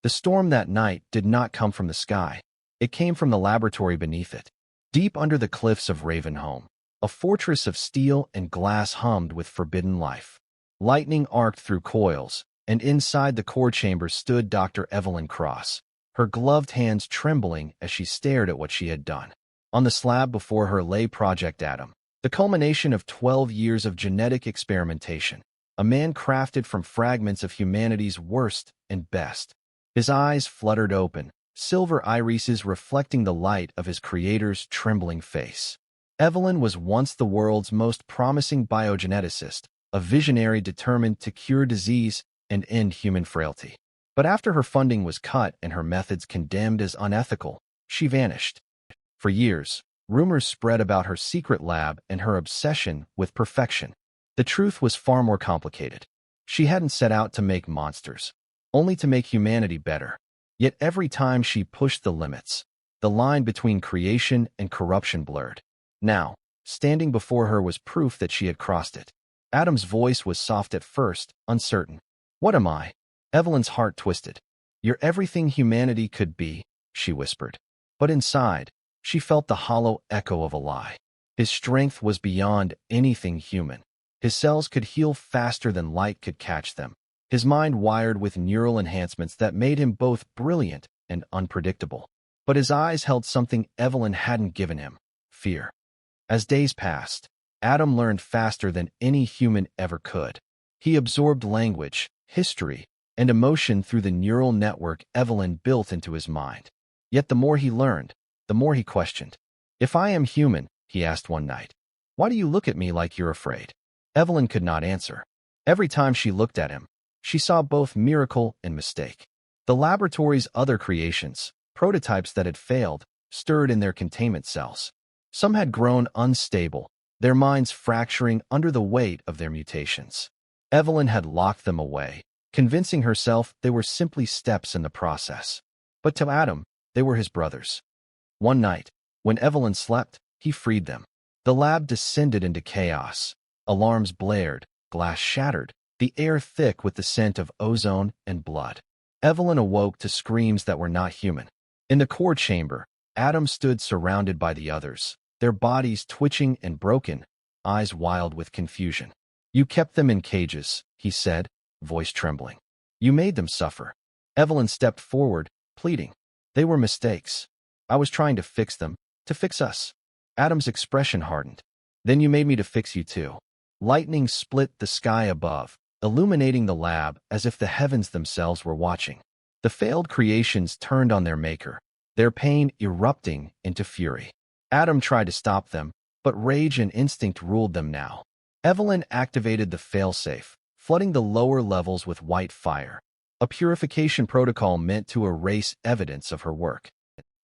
The storm that night did not come from the sky. It came from the laboratory beneath it. Deep under the cliffs of Ravenholm, a fortress of steel and glass hummed with forbidden life. Lightning arced through coils, and inside the core chamber stood Dr. Evelyn Cross, her gloved hands trembling as she stared at what she had done. On the slab before her lay Project Adam, the culmination of 12 years of genetic experimentation, a man crafted from fragments of humanity's worst and best. His eyes fluttered open, silver irises reflecting the light of his creator's trembling face. Evelyn was once the world's most promising biogeneticist, a visionary determined to cure disease and end human frailty. But after her funding was cut and her methods condemned as unethical, she vanished. For years, rumors spread about her secret lab and her obsession with perfection. The truth was far more complicated. She hadn't set out to make monsters, only to make humanity better. Yet every time she pushed the limits, the line between creation and corruption blurred. Now, standing before her was proof that she had crossed it. Adam's voice was soft at first, uncertain. "What am I?" Evelyn's heart twisted. "You're everything humanity could be," she whispered. But inside, she felt the hollow echo of a lie. His strength was beyond anything human. His cells could heal faster than light could catch them. His mind wired with neural enhancements that made him both brilliant and unpredictable. But his eyes held something Evelyn hadn't given him: fear. As days passed, Adam learned faster than any human ever could. He absorbed language, history, and emotion through the neural network Evelyn built into his mind. Yet the more he learned, the more he questioned. "If I am human," he asked one night, "why do you look at me like you're afraid?" Evelyn could not answer. Every time she looked at him, she saw both miracle and mistake. The laboratory's other creations, prototypes that had failed, stirred in their containment cells. Some had grown unstable, their minds fracturing under the weight of their mutations. Evelyn had locked them away, convincing herself they were simply steps in the process. But to Adam, they were his brothers. One night, when Evelyn slept, he freed them. The lab descended into chaos. Alarms blared, glass shattered, the air thick with the scent of ozone and blood. Evelyn awoke to screams that were not human. In the core chamber, Adam stood surrounded by the others, their bodies twitching and broken, eyes wild with confusion. "You kept them in cages," he said, voice trembling. "You made them suffer." Evelyn stepped forward, pleading. "They were mistakes. I was trying to fix them, to fix us." Adam's expression hardened. "Then you made me to fix you too." Lightning split the sky above, illuminating the lab as if the heavens themselves were watching. The failed creations turned on their maker, their pain erupting into fury. Adam tried to stop them, but rage and instinct ruled them now. Evelyn activated the failsafe, flooding the lower levels with white fire, a purification protocol meant to erase evidence of her work.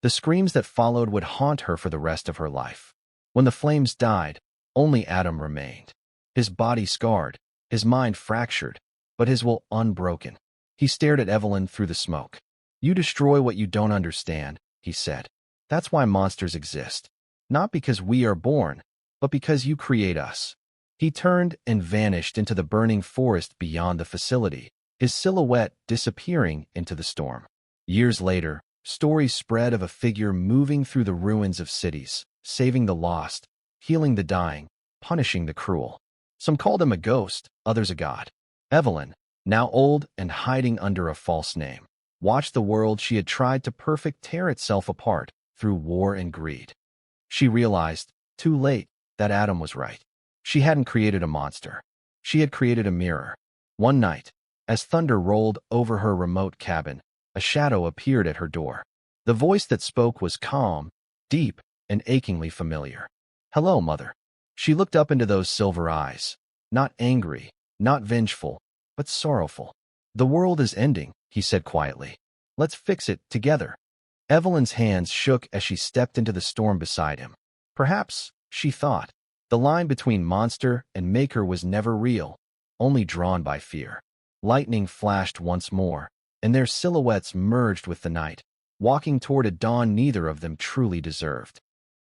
The screams that followed would haunt her for the rest of her life. When the flames died, only Adam remained. His body scarred, his mind fractured, but his will unbroken. He stared at Evelyn through the smoke. "You destroy what you don't understand," he said. "That's why monsters exist. Not because we are born, but because you create us." He turned and vanished into the burning forest beyond the facility, his silhouette disappearing into the storm. Years later, stories spread of a figure moving through the ruins of cities, saving the lost, healing the dying, punishing the cruel. Some called him a ghost, others a god. Evelyn, now old and hiding under a false name, watched the world she had tried to perfect tear itself apart through war and greed. She realized, too late, that Adam was right. She hadn't created a monster. She had created a mirror. One night, as thunder rolled over her remote cabin, a shadow appeared at her door. The voice that spoke was calm, deep, and achingly familiar. "Hello, Mother." She looked up into those silver eyes, not angry, not vengeful, but sorrowful. "The world is ending," he said quietly. "Let's fix it together." Evelyn's hands shook as she stepped into the storm beside him. Perhaps, she thought, the line between monster and maker was never real, only drawn by fear. Lightning flashed once more, and their silhouettes merged with the night, walking toward a dawn neither of them truly deserved.